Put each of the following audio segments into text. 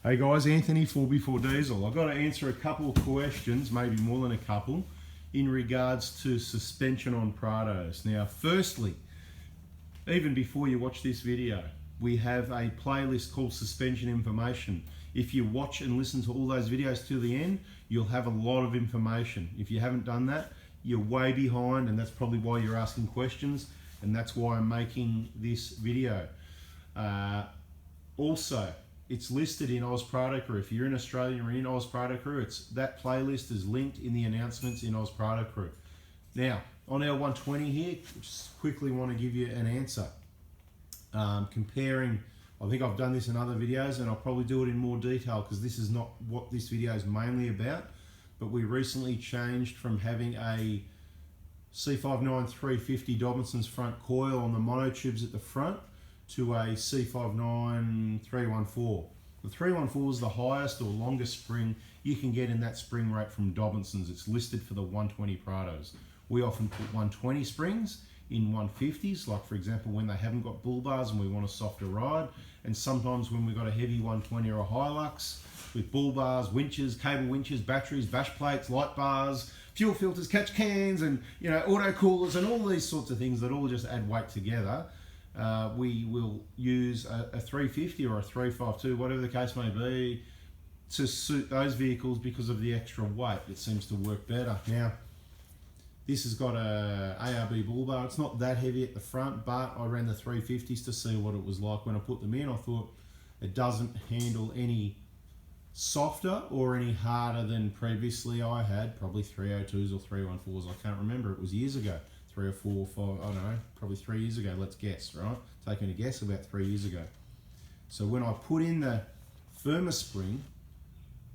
Hey guys, Anthony 4B4 Diesel. I've got to answer a couple of questions, maybe more than a couple, in regards to suspension on Prados. Now, firstly, even before you watch this video, we have a playlist called Suspension Information. If you watch and listen to all those videos to the end, you'll have a lot of information. If you haven't done that, you're way behind, and that's probably why you're asking questions, and that's why I'm making this video. Also, it's listed in Oz Prado Crew. If you're in Australia and you're in Oz Prado Crew, that playlist is linked in the announcements in Oz Prado Crew. Now, on our 120 here, just quickly want to give you an answer. Comparing, I think I've done this in other videos, and I'll probably do it in more detail because this is not what this video is mainly about, but we recently changed from having a C59 350 Dobinson's front coil on the monotubes at the front to a C59 314. The 314 is the highest or longest spring you can get in that spring rate from Dobinson's. It's listed for the 120 Prados. We often put 120 springs in 150s, like for example when they haven't got bull bars and we want a softer ride, and sometimes when we've got a heavy 120 or a Hilux with bull bars, winches, cable winches, batteries, bash plates, light bars, fuel filters, catch cans, and auto coolers and all these sorts of things that all just add weight together. We will use a 350 or a 352, whatever the case may be, to suit those vehicles because of the extra weight. It seems to work better. Now, this has got a ARB bull bar. It's not that heavy at the front, but I ran the 350s to see what it was like when I put them in. I thought it doesn't handle any softer or any harder than previously I had, probably 302s or 314s. I can't remember. It was years ago. 3 or 4 or 5, I don't know, probably 3 years ago, let's guess, right? Taking a guess, about 3 years ago. So when I put in the firmer spring,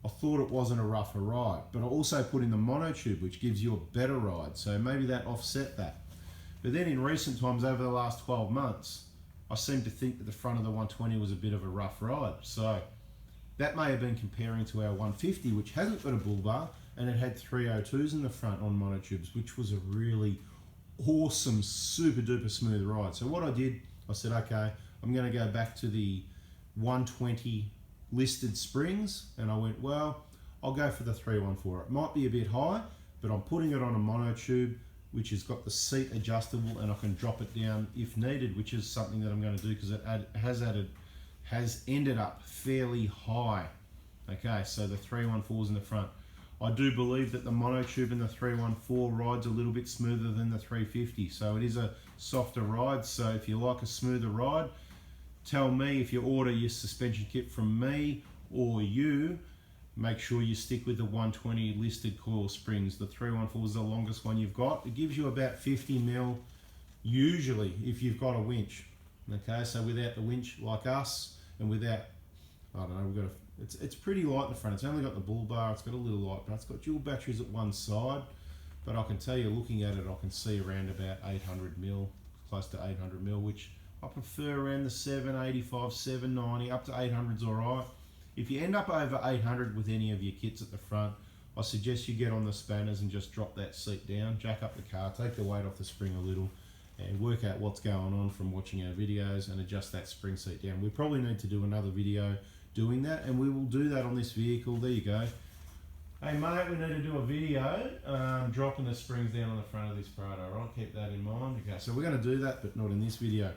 I thought it wasn't a rougher ride, but I also put in the monotube, which gives you a better ride, so maybe that offset that. But then in recent times, over the last 12 months, I seem to think that the front of the 120 was a bit of a rough ride. So that may have been comparing to our 150, which hasn't got a bull bar, and it had 302s in the front on monotubes, which was a really awesome, super duper smooth ride. So what I did, I said, okay, I'm going to go back to the 120 listed springs, and I went, well, I'll go for the 314. It might be a bit high, but I'm putting it on a monotube, which has got the seat adjustable, and I can drop it down if needed, which is something that I'm going to do because it has ended up fairly high. Okay, so the 314's in the front. I do believe that the monotube in the 314 rides a little bit smoother than the 350, so it is a softer ride. So if you like a smoother ride, tell me. If you order your suspension kit from me or you, make sure you stick with the 120 listed coil springs. The 314 is the longest one you've got. It gives you about 50 mil usually if you've got a winch. Okay, so without the winch like us, and without, I don't know, we've got a, it's pretty light in the front. It's only got the bull bar, it's got a little light, but it's got dual batteries at one side. But I can tell you, looking at it, I can see around about 800 mil, close to 800 mil, which I prefer around the 785, 790, up to 800's all right. If you end up over 800 with any of your kits at the front, I suggest you get on the spanners and just drop that seat down, jack up the car, take the weight off the spring a little, and work out what's going on from watching our videos and adjust that spring seat down. We probably need to do another video doing that, and we will do that on this vehicle. There you go. Hey mate, we need to do a video dropping the springs down on the front of this Prado, right? Keep that in mind. Okay, so we're going to do that, but not in this video.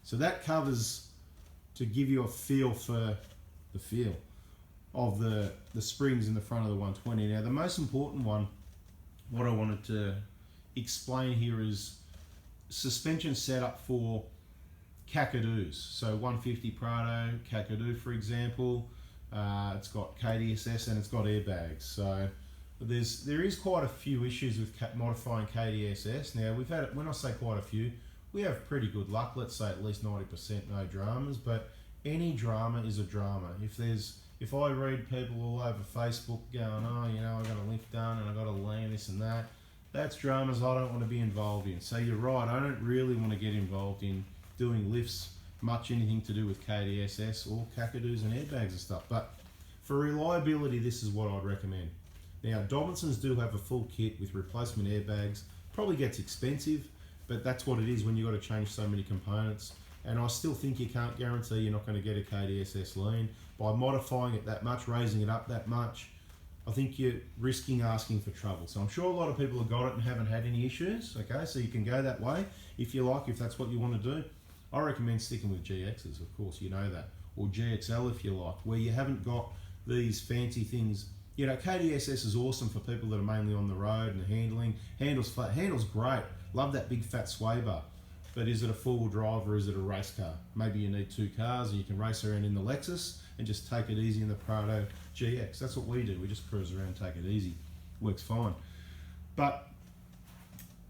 So that covers, to give you a feel for the feel of the springs in the front of the 120. Now the most important one, what I wanted to explain here is suspension setup for Kakadus. So 150 Prado, Kakadu for example, it's got Kdss and it's got airbags. So there is quite a few issues with modifying Kdss. Now we've had, when I say quite a few, we have pretty good luck. Let's say at least 90% no dramas, but any drama is a drama. If I read people all over Facebook going, oh, I got a lift done and I got a land, this and that, that's dramas I don't want to be involved in. So you're right, I don't really want to get involved in doing lifts, much anything to do with Kdss or Kakadus and airbags and stuff. But for reliability, this is what I'd recommend. Now, Dobinson's do have a full kit with replacement airbags. Probably gets expensive, but that's what it is when you've got to change so many components. And I still think you can't guarantee you're not going to get a KDSS lean. By modifying it that much, raising it up that much, I think you're risking asking for trouble. So I'm sure a lot of people have got it and haven't had any issues, okay? So you can go that way if you like, if that's what you want to do. I recommend sticking with GXs, of course, you know that. Or GXL if you like, where you haven't got these fancy things. You know, KDSS is awesome for people that are mainly on the road and handling. Handles flat, handles great. Love that big fat sway bar. But is it a four-wheel drive or is it a race car? Maybe you need two cars and you can race around in the Lexus and just take it easy in the Prado GX. That's what we do. We just cruise around, take it easy. Works fine. But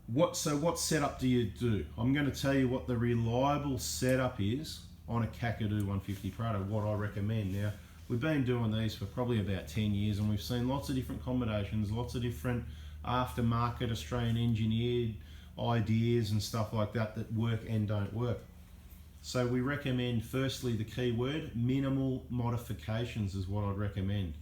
what setup do you do? I'm going to tell you what the reliable setup is on a Kakadu 150 Prado, what I recommend. Now, we've been doing these for probably about 10 years and we've seen lots of different combinations, lots of different aftermarket Australian engineered ideas and stuff like that that work and don't work. So we recommend, firstly, the key word, minimal modifications is what I'd recommend.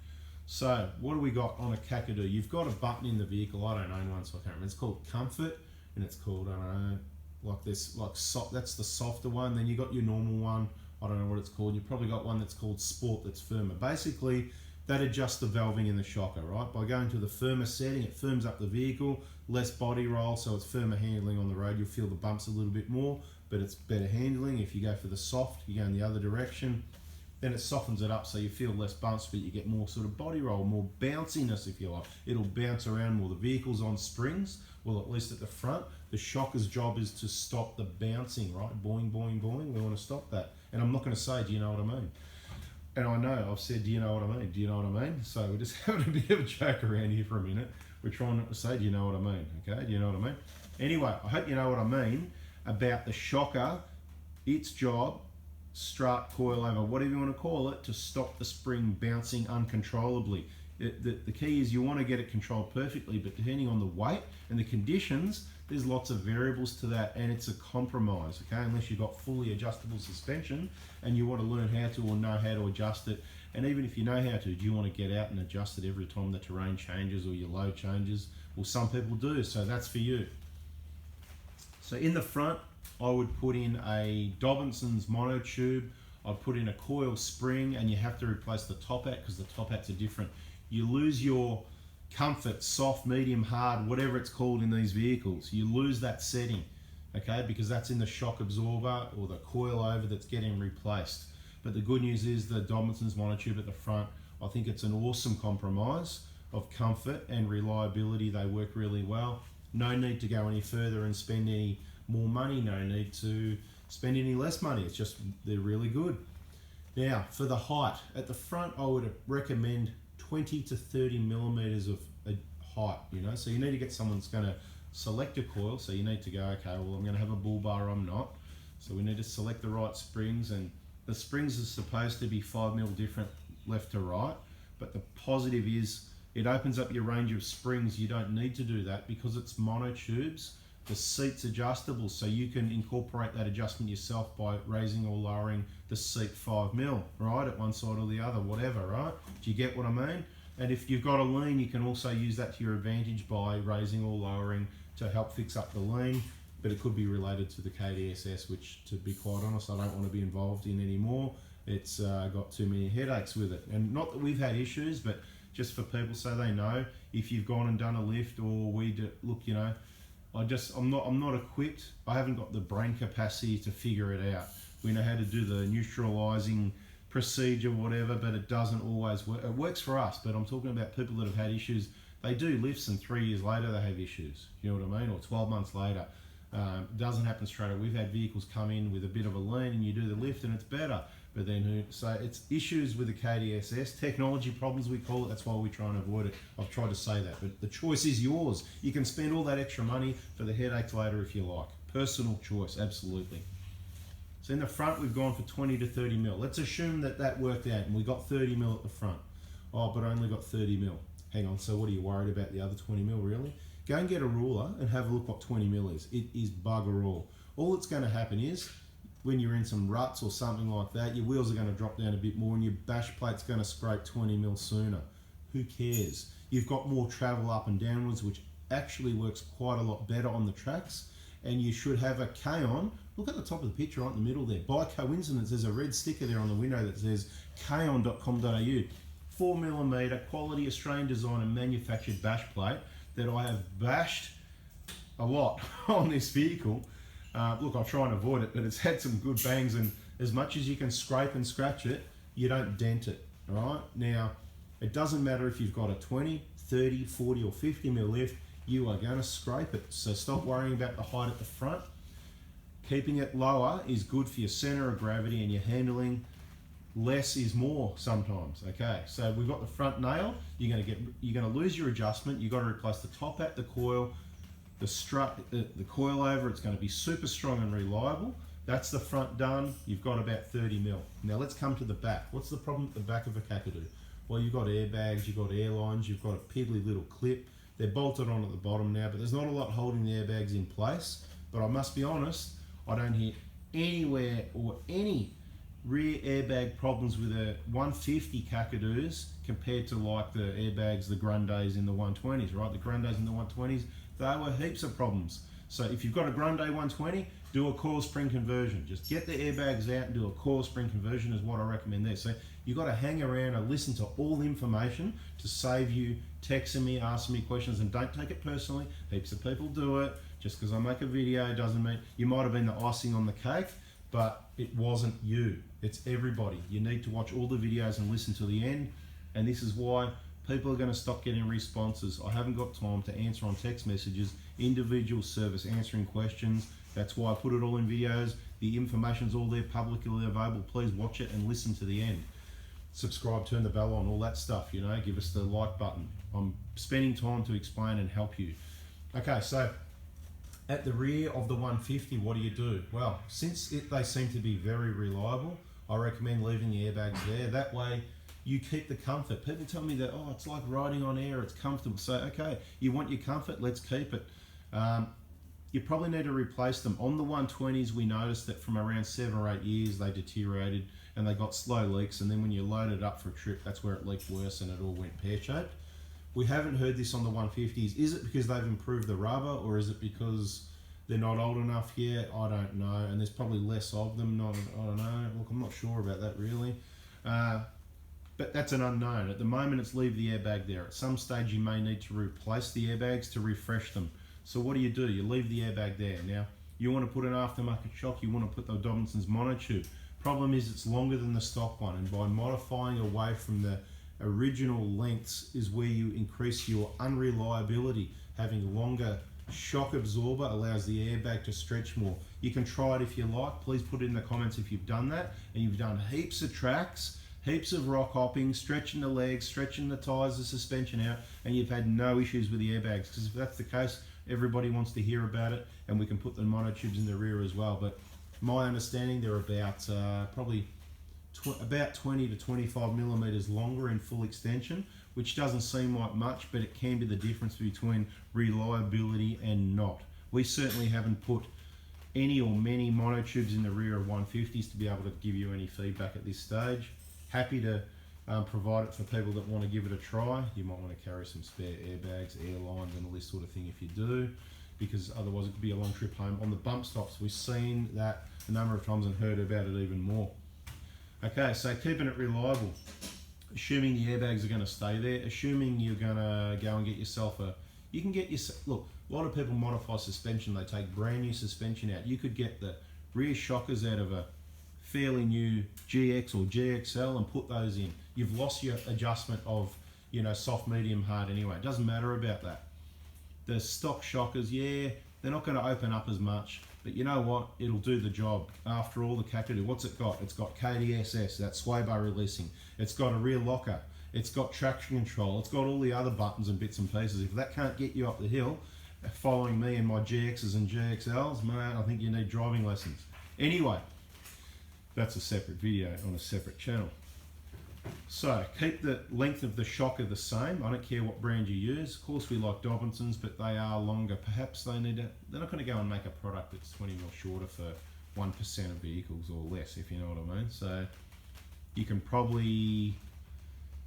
So what do we got on a Kakadu? You've got a button in the vehicle, I don't own one so I can't remember. It's called Comfort and it's called, I don't know, like this, like that's the softer one. Then you got your normal one, I don't know what it's called. You've probably got one that's called Sport that's firmer. Basically, that adjusts the valving in the shocker, right? By going to the firmer setting, it firms up the vehicle, less body roll, so it's firmer handling on the road. You'll feel the bumps a little bit more, but it's better handling. If you go for the soft, you go in the other direction, then it softens it up so you feel less bumps, but you get more sort of body roll, more bounciness if you like. It'll bounce around more. The vehicle's on springs, well, at least at the front. The shocker's job is to stop the bouncing, right? Boing, boing, boing. We want to stop that. And I'm not going to say, do you know what I mean? And I know I've said, do you know what I mean? Do you know what I mean? So we're just having a bit of a joke around here for a minute. We're trying not to say, do you know what I mean? Okay, do you know what I mean? Anyway, I hope you know what I mean about the shocker. Its job, strut, coilover, whatever you want to call it, to stop the spring bouncing uncontrollably. The key is you want to get it controlled perfectly, but depending on the weight and the conditions, there's lots of variables to that, and it's a compromise, okay? Unless you've got fully adjustable suspension and you want to learn how to or know how to adjust it. And even if you know how to, do you want to get out and adjust it every time the terrain changes or your load changes? Well, some people do, so that's for you. So in the front, I would put in a Dobinson's monotube. I'd put in a coil spring, and you have to replace the top hat because the top hats are different. You lose your comfort, soft, medium, hard, whatever it's called in these vehicles. You lose that setting, okay, because that's in the shock absorber or the coil over that's getting replaced. But the good news is the Dobinson's monotube at the front, I think it's an awesome compromise of comfort and reliability. They work really well. No need to go any further and spend any more money. No need to spend any less money. It's just, they're really good. Now, for the height, at the front, I would recommend 20 to 30 millimeters of height, you know, so you need to get someone that's going to select a coil. So you need to go, okay, well, I'm going to have a bull bar, I'm not. So we need to select the right springs, and the springs are supposed to be 5 mil different left to right, but the positive is it opens up your range of springs. You don't need to do that because it's monotubes. The seat's adjustable, so you can incorporate that adjustment yourself by raising or lowering the seat 5 mil, right, at one side or the other, whatever, right? Do you get what I mean? And if you've got a lean, you can also use that to your advantage by raising or lowering to help fix up the lean, but it could be related to the KDSS, which, to be quite honest, I don't want to be involved in anymore. It's got too many headaches with it. And not that we've had issues, but just for people so they know, if you've gone and done a lift, or look, you know, I'm not equipped. I haven't got the brain capacity to figure it out. We know how to do the neutralizing procedure, whatever, but it doesn't always work. It works for us, but I'm talking about people that have had issues. They do lifts and 3 years later they have issues. You know what I mean? Or 12 months later. It doesn't happen straight away. We've had vehicles come in with a bit of a lean and you do the lift and it's better. But then, so it's issues with the KDSS, technology problems we call it. That's why we try and avoid it. I've tried to say that, but the choice is yours. You can spend all that extra money for the headaches later if you like. Personal choice, absolutely. So in the front, we've gone for 20 to 30 mil. Let's assume that that worked out and we got 30 mil at the front. Oh, but I only got 30 mil. Hang on, so what are you worried about the other 20 mil, really? Go and get a ruler and have a look what 20 mil is. It is bugger all. All that's going to happen is, when you're in some ruts or something like that, your wheels are going to drop down a bit more and your bash plate's going to scrape 20 mil sooner. Who cares? You've got more travel up and downwards, which actually works quite a lot better on the tracks, and you should have a K-on Look at the top of the picture right in the middle there. By coincidence, there's a red sticker there on the window that says kaon.com.au. 4mm quality Australian design and manufactured bash plate that I have bashed a lot on this vehicle. Look, I'll try and avoid it, but it's had some good bangs, and as much as you can scrape and scratch it, you don't dent it, all right? Now, it doesn't matter if you've got a 20, 30, 40 or 50mm lift, you are going to scrape it. So stop worrying about the height at the front. Keeping it lower is good for your center of gravity and your handling. Less is more sometimes. Okay, so we've got the front nail. You're going to lose your adjustment. You've got to replace the top hat, the coil, the strut, the coil over. It's going to be super strong and reliable. That's the front done. You've got about 30mm. Now let's come to the back. What's the problem at the back of a Kakadu? Well, you've got airbags, you've got airlines, you've got a piddly little clip. They're bolted on at the bottom now, but there's not a lot holding the airbags in place. But I must be honest, I don't hear anywhere or any rear airbag problems with a 150 Kakadus compared to like the airbags, the Grundes in the 120s, right? The Grundes in the 120s, they were heaps of problems. So if you've got a Grunde 120, do a coil spring conversion. Just get the airbags out and do a coil spring conversion is what I recommend there. So you've got to hang around and listen to all the information to save you texting me, asking me questions, and don't take it personally. Heaps of people do it. Just because I make a video doesn't mean you might have been the icing on the cake, but it wasn't you. It's everybody. You need to watch all the videos and listen to the end, and this is why people are going to stop getting responses. I haven't got time to answer on text messages, individual service answering questions. That's why I put it all in videos. The information's all there publicly available. Please watch it and listen to the end. Subscribe, turn the bell on, all that stuff, you know, give us the like button. I'm spending time to explain and help you. Okay, so at the rear of the 150, what do? Well, since they seem to be very reliable, I recommend leaving the airbags there. That way you keep the comfort. People tell me that, oh, it's like riding on air, it's comfortable. So, okay, you want your comfort, let's keep it. You probably need to replace them. On the 120s, we noticed that from around 7 or 8 years, they deteriorated and they got slow leaks. And then when you load it up for a trip, that's where it leaked worse and it all went pear-shaped. We haven't heard this on the 150s. Is it because they've improved the rubber, or is it because they're not old enough yet? I don't know. And there's probably less of them. I don't know. Look, I'm not sure about that really. But that's an unknown. At the moment, it's leave the airbag there. At some stage, you may need to replace the airbags to refresh them. So what do? You leave the airbag there. Now, you want to put an aftermarket shock, you want to put the Dobinson's monotube. Problem is it's longer than the stock one, and by modifying away from the original lengths is where you increase your unreliability. Having longer shock absorber allows the airbag to stretch more. You can try it if you like. Please put it in the comments if you've done that, and you've done heaps of tracks, heaps of rock hopping, stretching the legs, stretching the tyres, the suspension out, and you've had no issues with the airbags. Because if that's the case, everybody wants to hear about it, and we can put the monotubes in the rear as well. But my understanding, they're about probably about 20 to 25mm longer in full extension, which doesn't seem like much, but it can be the difference between reliability and not. We certainly haven't put any or many monotubes in the rear of 150s to be able to give you any feedback at this stage. Happy to provide it for people that want to give it a try. You might want to carry some spare airbags, airlines and all this sort of thing if you do, because otherwise it could be a long trip home. On the bump stops, we've seen that a number of times and heard about it even more. Okay, so keeping it reliable, assuming the airbags are going to stay there, assuming you're going to go and get yourself look, a lot of people modify suspension. They take brand new suspension out. You could get the rear shockers out of a fairly new GX or GXL and put those in. You've lost your adjustment of, you know, soft, medium, hard anyway. It doesn't matter about that. The stock shockers, yeah, they're not going to open up as much, but you know what? It'll do the job. After all, the Kakadu, what's it got? It's got Kdss, that sway bar releasing. It's got a rear locker. It's got traction control. It's got all the other buttons and bits and pieces. If that can't get you up the hill, following me and my GXs and GXLs, man, I think you need driving lessons. Anyway, that's a separate video on a separate channel. So keep the length of the shocker the same. I don't care what brand you use. Of course, we like Dobinson's, but they are longer. Perhaps they're not going to go and make a product that's 20mm shorter for 1% of vehicles or less, if you know what I mean. So you can probably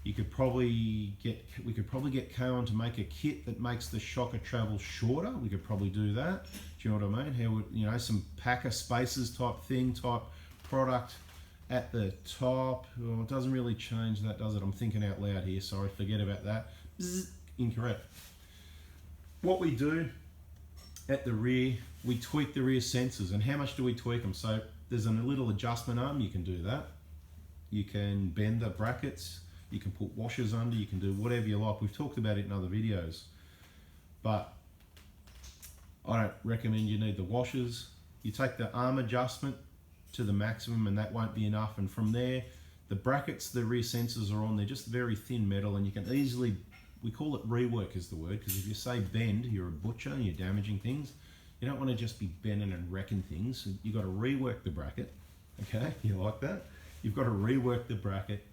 we could probably get K-On to make a kit that makes the shocker travel shorter. We could probably do that. Do you know what I mean? How would, you know, some packer spaces type product at the top. Oh, it doesn't really change that, does it? I'm thinking out loud here. Sorry, forget about that. Bzz, incorrect. What we do at the rear, we tweak the rear sensors. And how much do we tweak them? So there's a little adjustment arm. You can do that. You can bend the brackets. You can put washers under. You can do whatever you like. We've talked about it in other videos. But I don't recommend you need the washers. You take the arm adjustment to the maximum and that won't be enough. And from there, the brackets the rear sensors are on, they're just very thin metal and you can easily, we call it rework is the word, because if you say bend, you're a butcher and you're damaging things. You don't want to just be bending and wrecking things. You've got to rework the bracket, okay? You like that? You've got to rework the bracket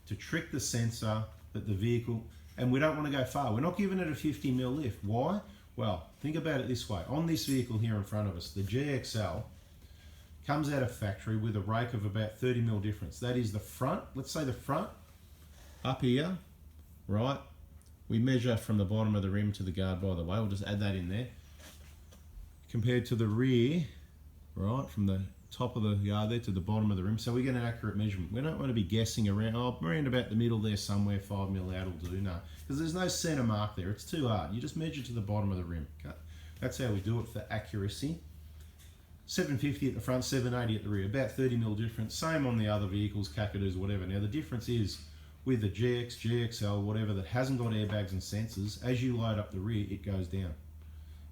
to trick the sensor that the vehicle, and we don't want to go far. We're not giving it a 50mm lift. Why? Well, think about it this way. On this vehicle here in front of us, the GXL comes out of factory with a rake of about 30mm difference. That is the front, let's say the front, up here, right? We measure from the bottom of the rim to the guard, by the way. We'll just add that in there. Compared to the rear, right, from the top of the yard there to the bottom of the rim. So we get an accurate measurement. We don't want to be guessing around, oh, around about the middle there somewhere, 5mm out will do. No, because there's no center mark there. It's too hard. You just measure to the bottom of the rim. Okay? That's how we do it for accuracy. 750 at the front, 780 at the rear, about 30mm difference. Same on the other vehicles, Kakadus, whatever. Now the difference is with the GX, GXL, whatever that hasn't got airbags and sensors, as you load up the rear, it goes down.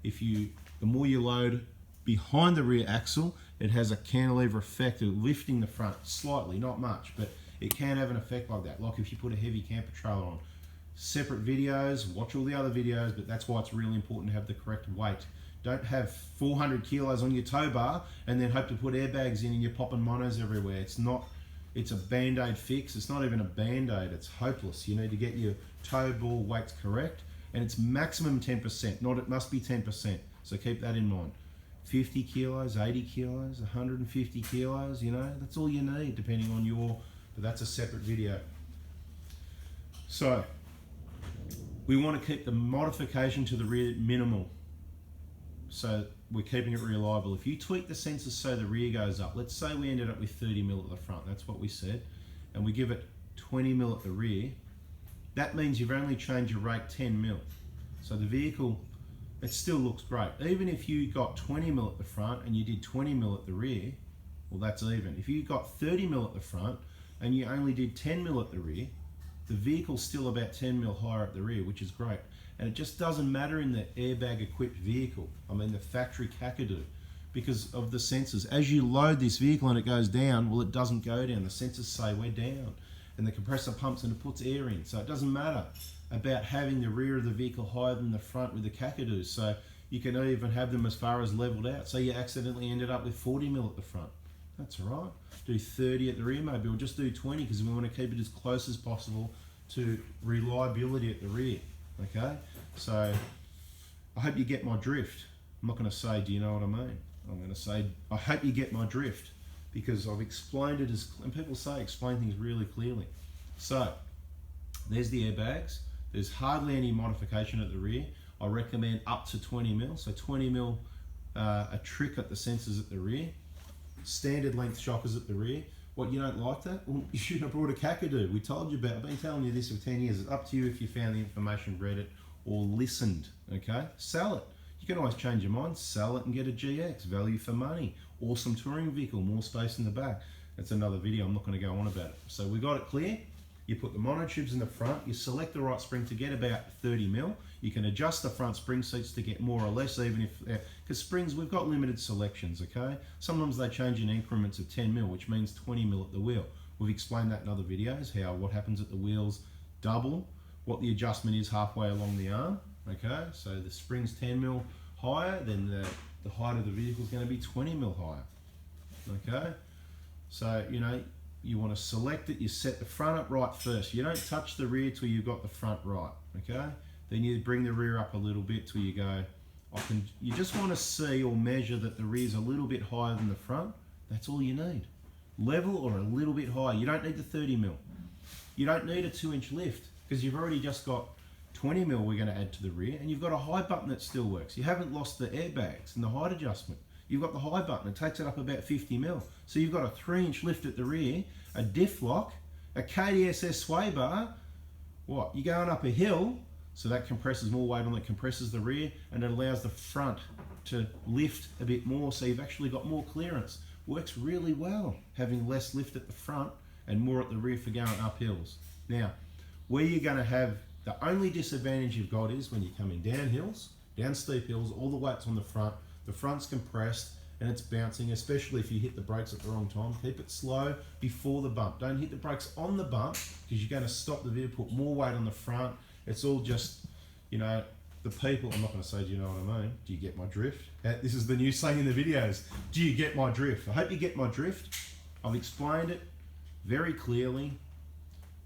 The more you load behind the rear axle, it has a cantilever effect of lifting the front slightly, not much, but it can have an effect like that. Like if you put a heavy camper trailer on. Separate videos, watch all the other videos, but that's why it's really important to have the correct weight. Don't have 400 kilos on your tow bar and then hope to put airbags in and you're popping monos everywhere. It's a band-aid fix. It's not even a band-aid. It's hopeless. You need to get your tow ball weights correct, and it's maximum 10%, not it must be 10%. So keep that in mind. 50 kilos, 80 kilos, 150 kilos, you know, that's all you need depending on but that's a separate video. So we want to keep the modification to the rear minimal. So we're keeping it reliable. If you tweak the sensors so the rear goes up, let's say we ended up with 30mm at the front, that's what we said, and we give it 20mm at the rear, that means you've only changed your rake 10mm. So the vehicle, it still looks great. Even if you got 20mm at the front and you did 20mm at the rear, well that's even. If you got 30mm at the front and you only did 10mm at the rear, the vehicle's still about 10mm higher at the rear, which is great. And it just doesn't matter in the airbag equipped vehicle, I mean the factory Kakadu, because of the sensors. As you load this vehicle and it goes down, well it doesn't go down. The sensors say we're down. And the compressor pumps and it puts air in. So it doesn't matter about having the rear of the vehicle higher than the front with the Kakadus. So you can even have them as far as leveled out. So you accidentally ended up with 40mm at the front. That's all right. Do 30 at the rear maybe, or just do 20 because we want to keep it as close as possible to reliability at the rear. Okay, so I hope you get my drift. I'm not going to say, do you know what I mean? I'm going to say, I hope you get my drift because I've explained it and people say explain things really clearly. So there's the airbags. There's hardly any modification at the rear. I recommend up to 20mm. So 20mm, a trick at the sensors at the rear. Standard length shockers at the rear. What, you don't like that? Well, you shouldn't have brought a Kakadu. We told you about it. I've been telling you this for 10 years. It's up to you if you found the information, read it, or listened, okay? Sell it. You can always change your mind. Sell it and get a GX. Value for money. Awesome touring vehicle. More space in the back. That's another video. I'm not going to go on about it. So we got it clear. You put the monotubes in the front. You select the right spring to get about 30mm. You can adjust the front spring seats to get more or less, even if, because springs, we've got limited selections, okay? Sometimes they change in increments of 10mm, which means 20mm at the wheel. We've explained that in other videos, what happens at the wheels double, what the adjustment is halfway along the arm, okay? So the spring's 10mm higher, then the height of the vehicle is going to be 20mm higher, okay? So, you know, you want to select it, you set the front up right first. You don't touch the rear till you've got the front right, okay? Then you bring the rear up a little bit till you go, you just want to see or measure that the rear's a little bit higher than the front. That's all you need. Level or a little bit higher. You don't need the 30mm. You don't need a 2-inch lift because you've already just got 20 mil we're going to add to the rear, and you've got a high button that still works. You haven't lost the airbags and the height adjustment. You've got the high button, it takes it up about 50 mil. So you've got a 3-inch lift at the rear, a diff lock, a Kdss sway bar. What? You're going up a hill, so that compresses more weight on it, compresses the rear, and it allows the front to lift a bit more, so you've actually got more clearance. Works really well, having less lift at the front and more at the rear for going up hills. Now, where you're going to have the only disadvantage you've got is when you're coming down hills, down steep hills, all the weight's on the front's compressed and it's bouncing, especially if you hit the brakes at the wrong time. Keep it slow before the bump. Don't hit the brakes on the bump because you're going to stop the vehicle, put more weight on the front. It's all just, you know, the people, I'm not going to say, do you know what I mean? Do you get my drift? This is the new saying in the videos. Do you get my drift? I hope you get my drift. I've explained it very clearly.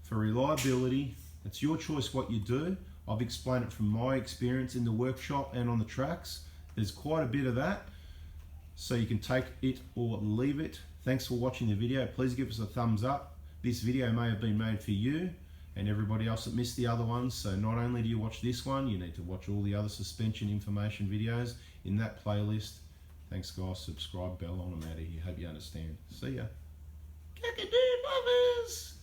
For reliability, it's your choice what you do. I've explained it from my experience in the workshop and on the tracks. There's quite a bit of that, so you can take it or leave it. Thanks for watching the video. Please give us a thumbs up. This video may have been made for you and everybody else that missed the other ones. So not only do you watch this one, you need to watch all the other suspension information videos in that playlist. Thanks guys, subscribe, bell on, I'm out of here. Hope you understand. See ya. Kakadu lovers!